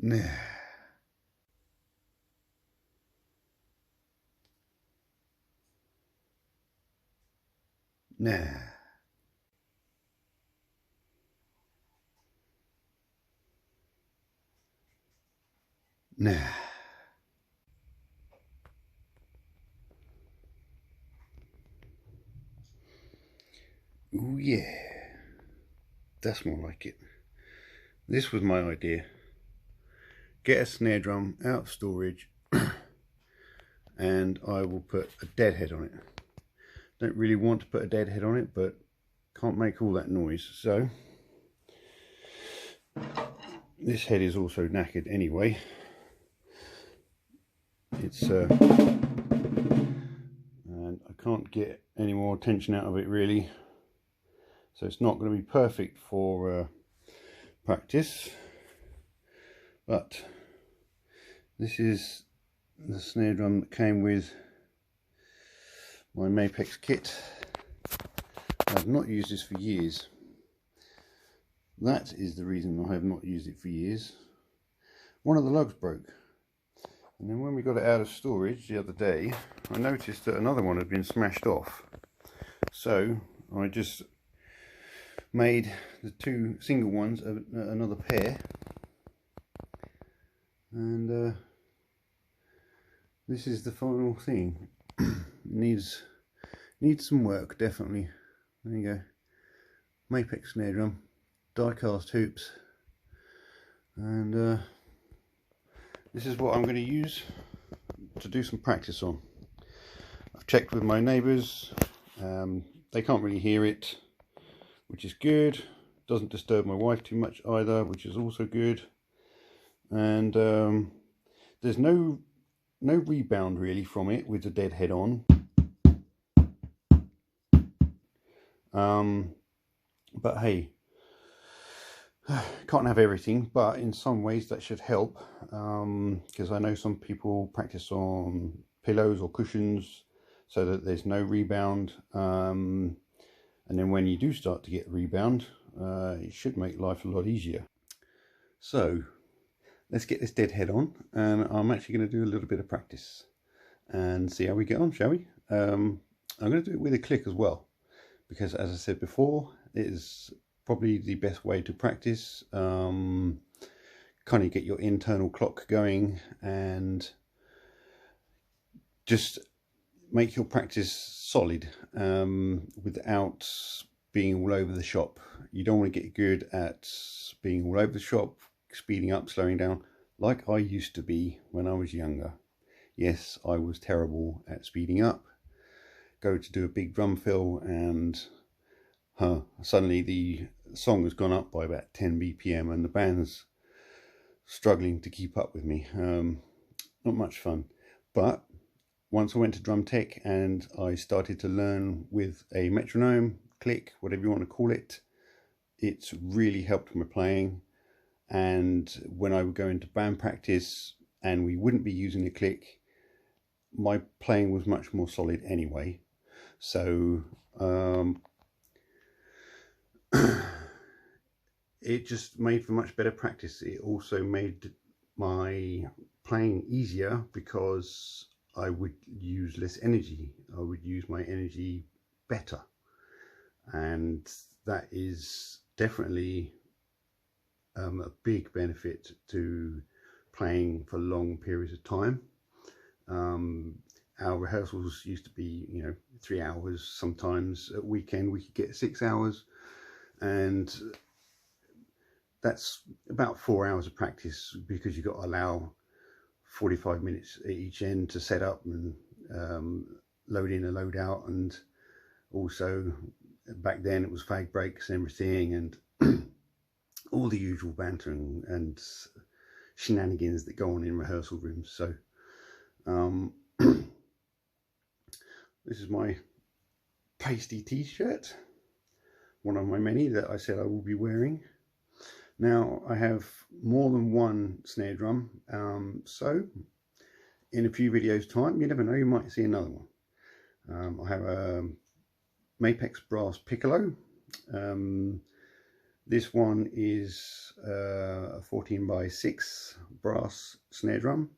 Nah. Nah. Nah. Ooh yeah. That's more like it. This was my idea. Get a snare drum out of storage and I will put a deadhead on it. Don't really want to put a deadhead on it, but can't make all that noise, so this head is also knackered anyway. It's and I can't get any more tension out of it really, so it's not going to be perfect for practice, but this is the snare drum that came with my Mapex kit. I've not used this for years. That is the reason I have not used it for years. One of the lugs broke, and then when we got it out of storage the other day, I noticed that another one had been smashed off. So I just made the two single ones another pair, and this is the final thing. needs some work, definitely. There you go. Mapex snare drum, die cast hoops, and this is what I'm going to use to do some practice on. I've checked with my neighbours, they can't really hear it, which is good. Doesn't disturb my wife too much either, which is also good. And there's no rebound really from it with the dead head on. But hey, can't have everything, but in some ways that should help, because I know some people practice on pillows or cushions so that there's no rebound, and then when you do start to get rebound, it should make life a lot easier. So let's get this dead head on, and I'm actually going to do a little bit of practice and see how we get on, shall we? I'm going to do it with a click as well, because as I said before, it is probably the best way to practice. Kind of get your internal clock going and just make your practice solid, without being all over the shop. You don't want to get good at being all over the shop, speeding up, slowing down, like I used to be when I was younger. Yes, I was terrible at speeding up. Go to do a big drum fill and suddenly the song has gone up by about 10 BPM and the band's struggling to keep up with me. Not much fun. But once I went to drum tech and I started to learn with a metronome, click, whatever you want to call it, it's really helped my playing. And when I would go into band practice and we wouldn't be using a click, my playing was much more solid anyway. So it just made for much better practice. It also made my playing easier because I would use less energy. I would use my energy better, and that is definitely a big benefit to playing for long periods of time. Our rehearsals used to be, 3 hours. Sometimes at weekend we could get 6 hours, and that's about 4 hours of practice, because you've got to allow 45 minutes at each end to set up and load in and load out. And also back then it was fag breaks and everything, and all the usual banter and shenanigans that go on in rehearsal rooms. So this is my Paiste t-shirt, one of my many that I said I will be wearing. Now I have more than one snare drum, so in a few videos time, you never know, you might see another one. I have a Mapex brass piccolo. This one is a 14x6 brass snare drum.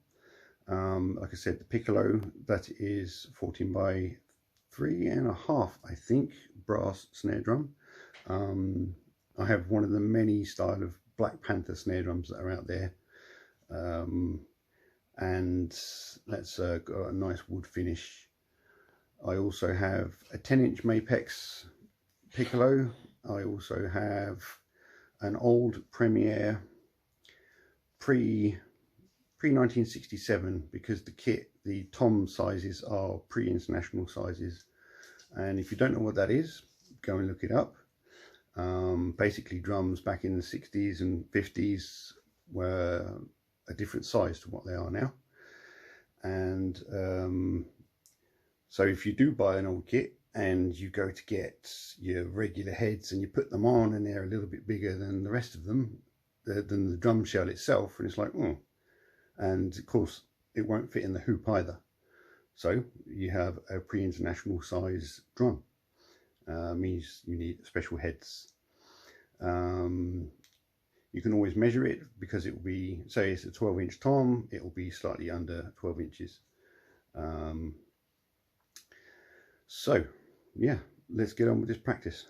Like I said, the piccolo, that is 14x3.5, I think, brass snare drum. I have one of the many style of Black Panther snare drums that are out there, and that's got a nice wood finish. I also have a 10-inch Mapex piccolo. I also have an old Premier pre-1967, because the kit, the tom sizes are pre-international sizes, and if you don't know what that is, go and look it up. Basically, drums back in the 60s and 50s were a different size to what they are now, and so if you do buy an old kit and you go to get your regular heads and you put them on and they're a little bit bigger than the rest of them, than the drum shell itself, and it's like, oh, and of course it won't fit in the hoop either. So you have a pre-international size drum. Means you need special heads. You can always measure it, because it will be, say it's a 12-inch tom, it will be slightly under 12 inches. So yeah, let's get on with this practice.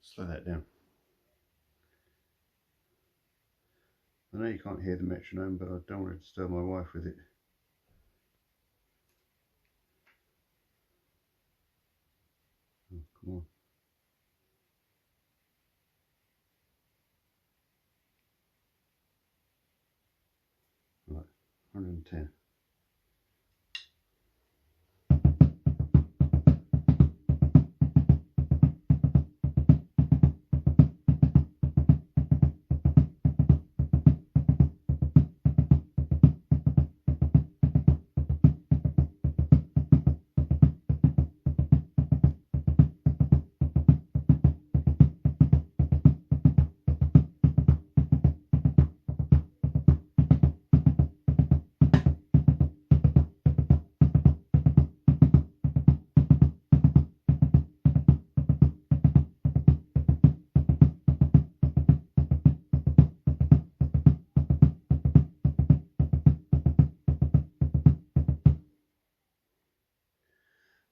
Slow that down. I know you can't hear the metronome, but I don't want to disturb my wife with it. Oh, come on. Right, 110.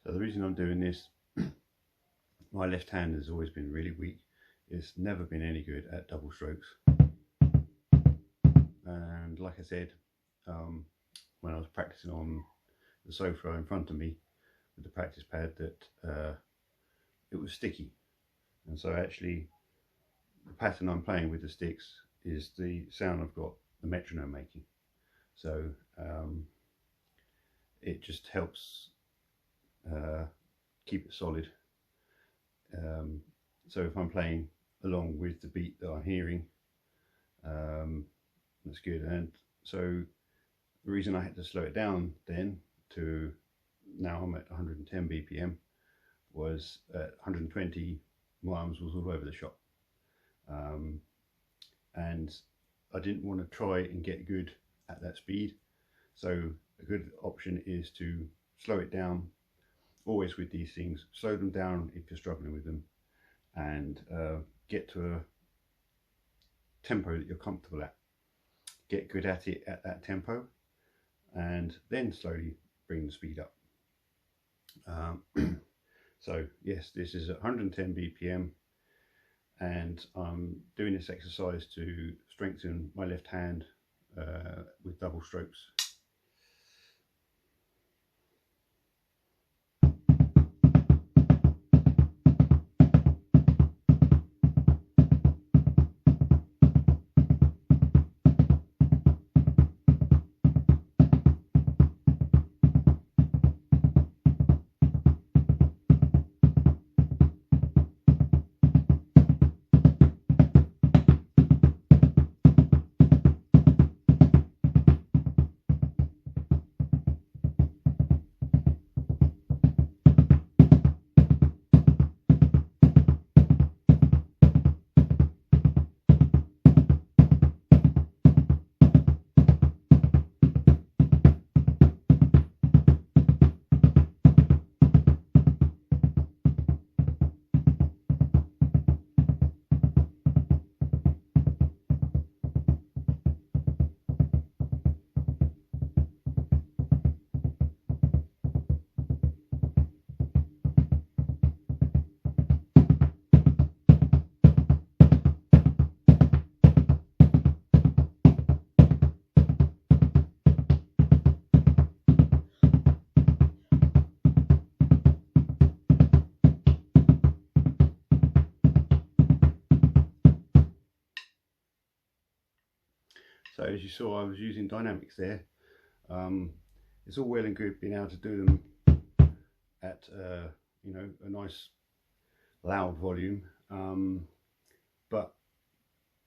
So the reason I'm doing this, my left hand has always been really weak. It's never been any good at double strokes. And like I said, when I was practicing on the sofa in front of me with the practice pad, that it was sticky. And so actually the pattern I'm playing with the sticks is the sound I've got the metronome making. So it just helps keep it solid. So if I'm playing along with the beat that I'm hearing, that's good. And so the reason I had to slow it down then to now I'm at 110 BPM was at 120 my arms was all over the shop, and I didn't want to try and get good at that speed. So a good option is to slow it down. Always with these things, slow them down if you're struggling with them, and get to a tempo that you're comfortable at. Get good at it at that tempo, and then slowly bring the speed up. So yes, this is at 110 BPM, and I'm doing this exercise to strengthen my left hand with double strokes. So as you saw, I was using dynamics there. It's all well and good being able to do them at you know, a nice loud volume, but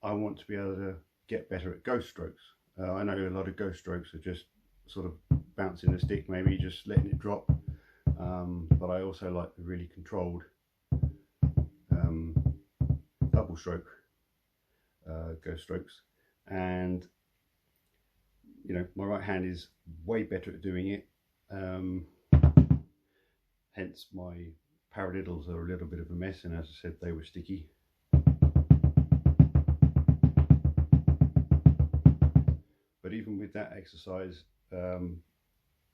I want to be able to get better at ghost strokes. I know a lot of ghost strokes are just sort of bouncing the stick, maybe just letting it drop, but I also like the really controlled double stroke ghost strokes, and you know, my right hand is way better at doing it, hence my paradiddles are a little bit of a mess, and as I said, they were sticky. But even with that exercise, I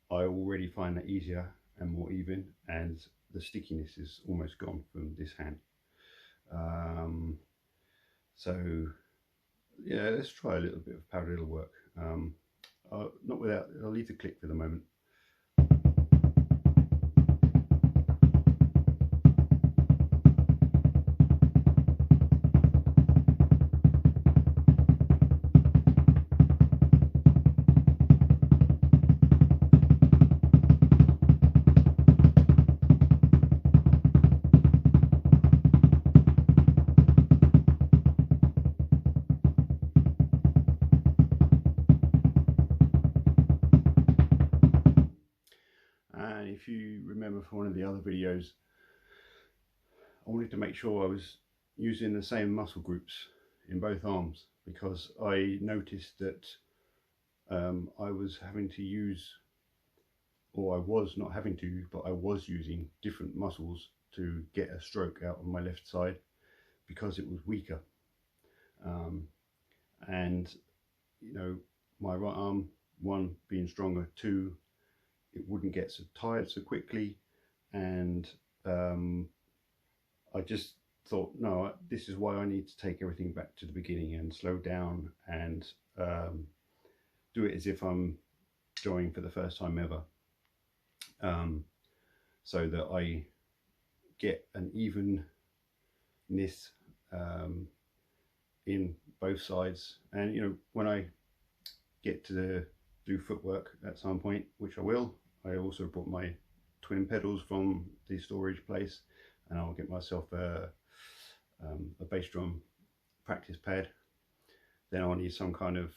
already find that easier and more even, and the stickiness is almost gone from this hand. So yeah, let's try a little bit of paradiddle work. Not without, I'll leave the click for the moment. If you remember from one of the other videos, I wanted to make sure I was using the same muscle groups in both arms, because I noticed that I was having to use, or I was not having to, but I was using different muscles to get a stroke out on my left side because it was weaker. And you know, my right arm, one, being stronger, two, it wouldn't get so tired so quickly, and I just thought, no, this is why I need to take everything back to the beginning and slow down and do it as if I'm drawing for the first time ever, so that I get an evenness in both sides. And you know, when I get to do footwork at some point, which I will, I also brought my twin pedals from the storage place, and I'll get myself a bass drum practice pad. Then I'll need some kind of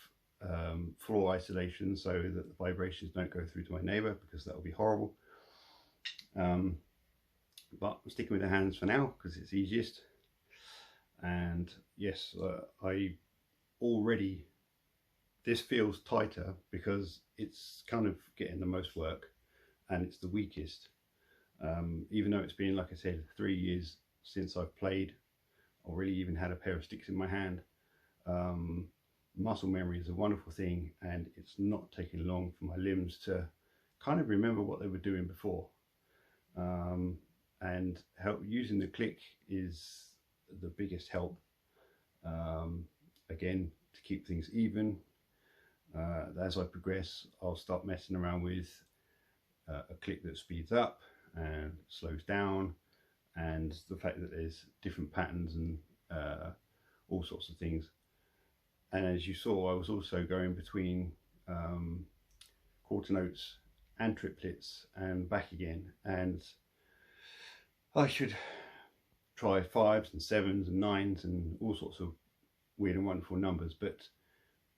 floor isolation so that the vibrations don't go through to my neighbour, because that will be horrible. But I'm sticking with the hands for now because it's easiest. And yes, I already, this feels tighter because it's kind of getting the most work and it's the weakest. Even though it's been, like I said, 3 years since I've played or really even had a pair of sticks in my hand, muscle memory is a wonderful thing, and it's not taking long for my limbs to kind of remember what they were doing before. And using the click is the biggest help, again, to keep things even. As I progress, I'll start messing around with a click that speeds up and slows down, and the fact that there's different patterns and all sorts of things. And as you saw, I was also going between quarter notes and triplets and back again, and I should try 5s and 7s and 9s and all sorts of weird and wonderful numbers, but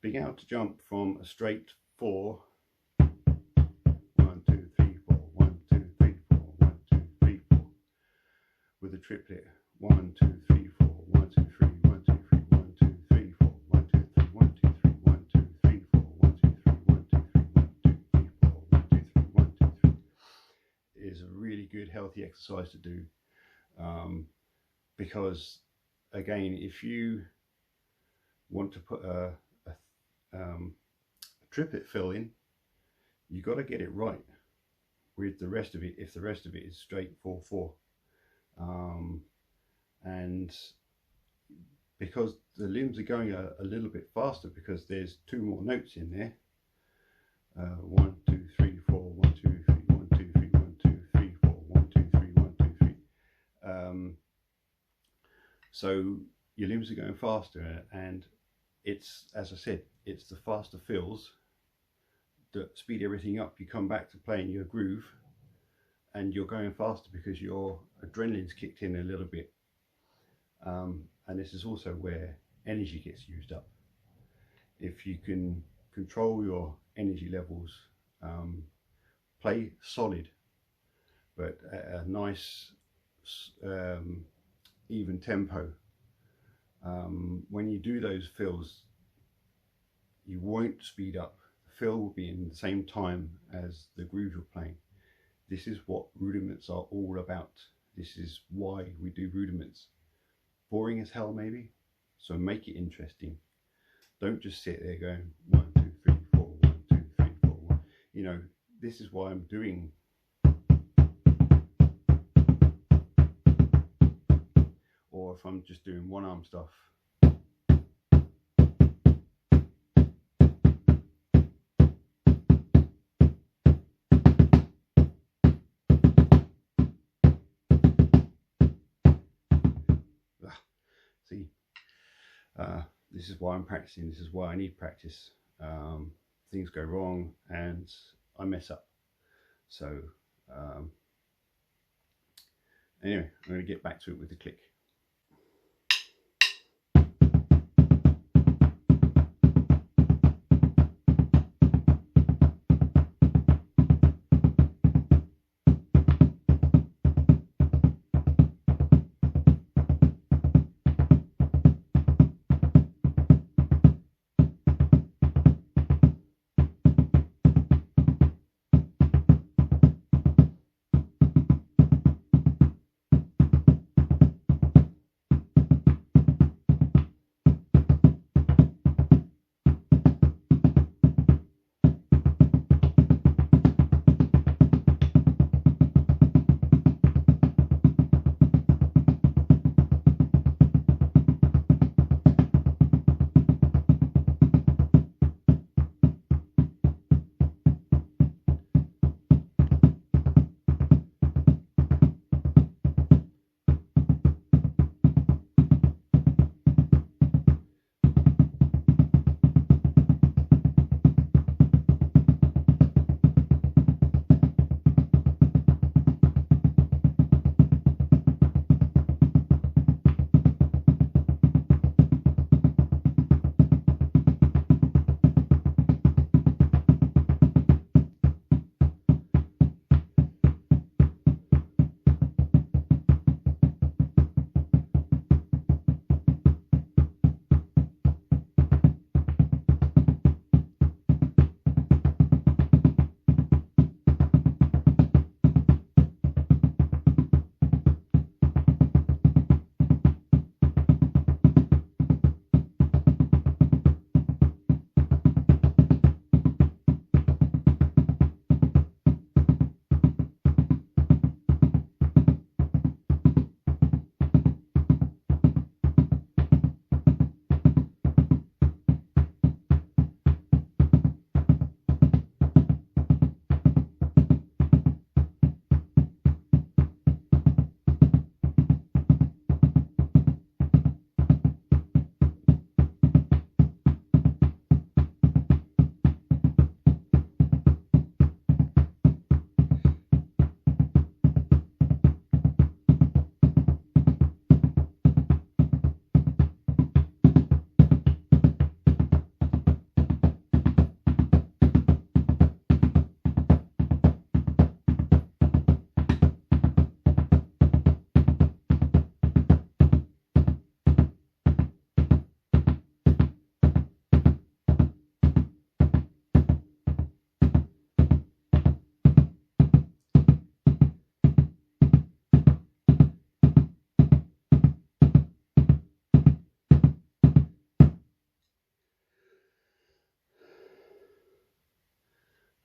being able to jump from a straight 4, 1, 2, 3, 4, 1, 2, 3, 4, 1, 2, 3, 4, with a triplet 1, 2, 3, 4, 1, 2, 3, 1, 2, 3, 1, 2, 3, 4, 1, 2, 3, 1, 2, 3, 1, 2, 3, 4, 1, 2, 3, 1, 2, 3, 1, 2, 3, 4, 1, 2, 3, 1, 2, 3, is a really good healthy exercise to do, because again, if you want to put a triplet fill in, you got to get it right with the rest of it, if the rest of it is straight 4/4, and because the limbs are going a little bit faster because there's 2 more notes in there, 1, 2, 3, 4, 1, 2, 3, 1, 2, 3, 1, 2, 3, 4, 1, 2, 3, 1, 2, 3. So your limbs are going faster, and it's, as I said, it's the faster fills that speed everything up. You come back to playing your groove and you're going faster because your adrenaline's kicked in a little bit. And this is also where energy gets used up. If you can control your energy levels, play solid, but at a nice even tempo. When you do those fills, you won't speed up. The fill will be in the same time as the groove you're playing. This is what rudiments are all about. This is why we do rudiments. Boring as hell maybe, so make it interesting. Don't just sit there going 1, 2, 3, 4, 1, 2, 3, 4, 1. You know, this is why I'm doing. Or if I'm just doing one arm stuff. See, this is why I'm practicing. This is why I need practice. Things go wrong and I mess up. So anyway, I'm going to get back to it with the click.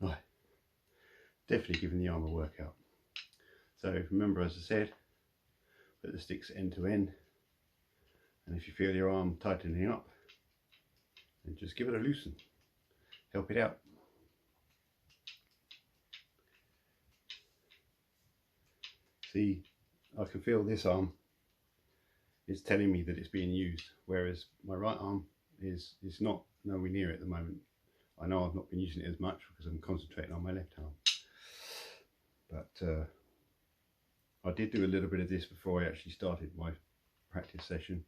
Right, definitely giving the arm a workout. So remember, as I said, put the sticks end to end, and if you feel your arm tightening up, then just give it a loosen, help it out. See, I can feel this arm is telling me that it's being used, whereas my right arm is not nowhere near it at the moment. I know I've not been using it as much because I'm concentrating on my left arm, but I did do a little bit of this before I actually started my practice session,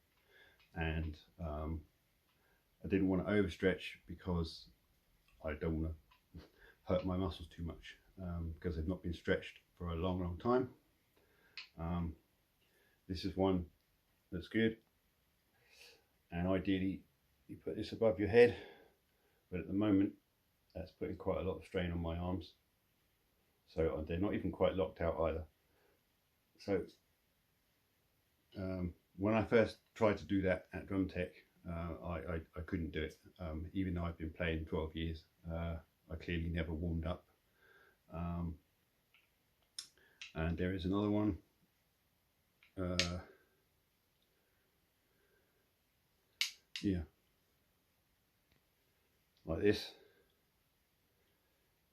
and I didn't want to overstretch because I don't want to hurt my muscles too much, because they've not been stretched for a long time. This is one that's good, and ideally you put this above your head, but at the moment that's putting quite a lot of strain on my arms, so they're not even quite locked out either. So when I first tried to do that at Drum Tech, I couldn't do it, even though I've been playing 12 years. I clearly never warmed up. And there is another one. Yeah, like this.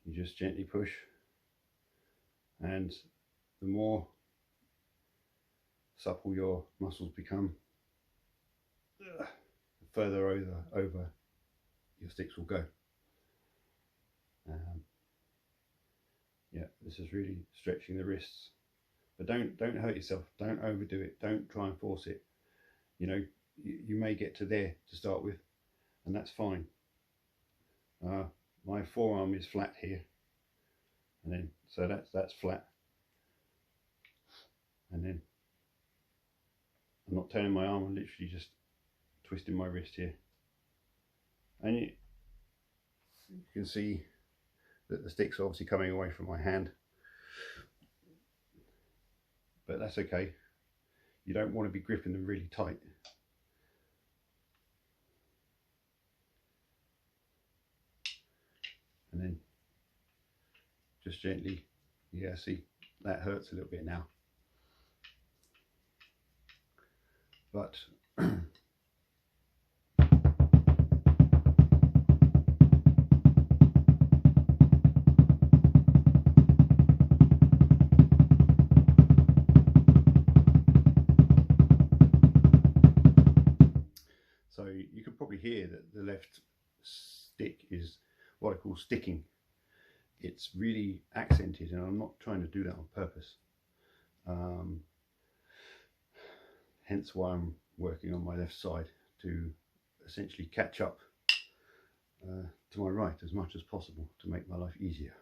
You just gently push, and the more supple your muscles become, the further over your sticks will go. Yeah, this is really stretching the wrists, but don't hurt yourself. Don't overdo it. Don't try and force it. You know, you may get to there to start with, and that's fine. My forearm is flat here, and then so that's flat, and then I'm not turning my arm, I'm literally just twisting my wrist here, and you can see that the stick's obviously coming away from my hand, but that's okay. You don't want to be gripping them really tight. And then just gently, yeah, see, that hurts a little bit now, but so you can probably hear that the left stick is what I call sticking. It's really accented, and I'm not trying to do that on purpose. Hence why I'm working on my left side to essentially catch up to my right as much as possible to make my life easier.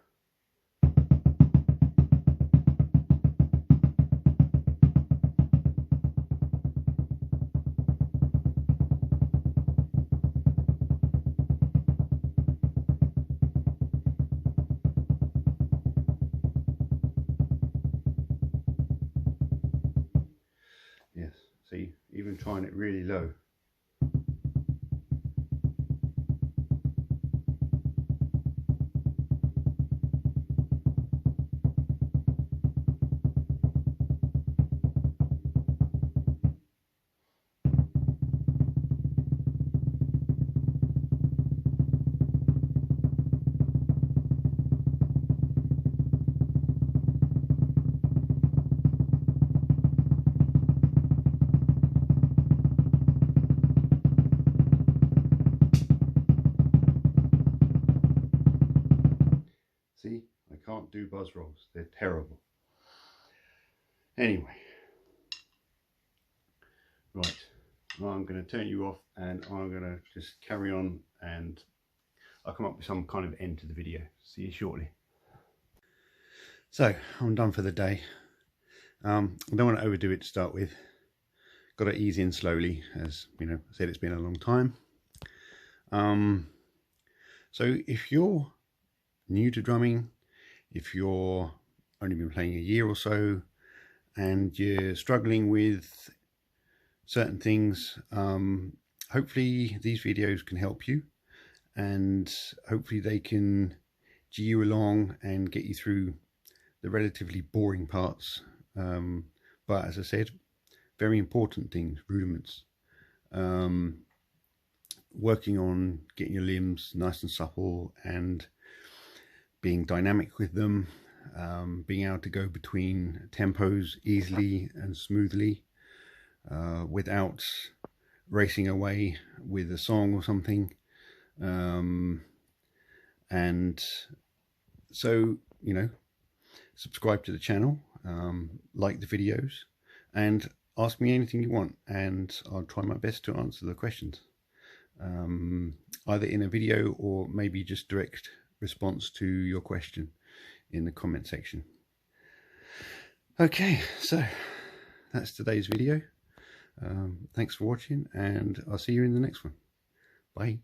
Yes, see, even trying it really low. See, I can't do buzz rolls, they're terrible. Anyway, right, well, I'm going to turn you off and I'm going to just carry on, and I'll come up with some kind of end to the video. See you shortly. So, I'm done for the day. I don't want to overdo it to start with. Got to ease in slowly, as you know, I said, it's been a long time. So if you're new to drumming, if you're only been playing a year or so and you're struggling with certain things, hopefully these videos can help you, and hopefully they can gee you along and get you through the relatively boring parts, but as I said, very important things, rudiments, working on getting your limbs nice and supple and being dynamic with them, being able to go between tempos easily and smoothly, without racing away with a song or something. And so, you know, subscribe to the channel, like the videos, and ask me anything you want, and I'll try my best to answer the questions, either in a video or maybe just direct response to your question in the comment section. Okay, so that's today's video. Thanks for watching, and I'll see you in the next one. Bye.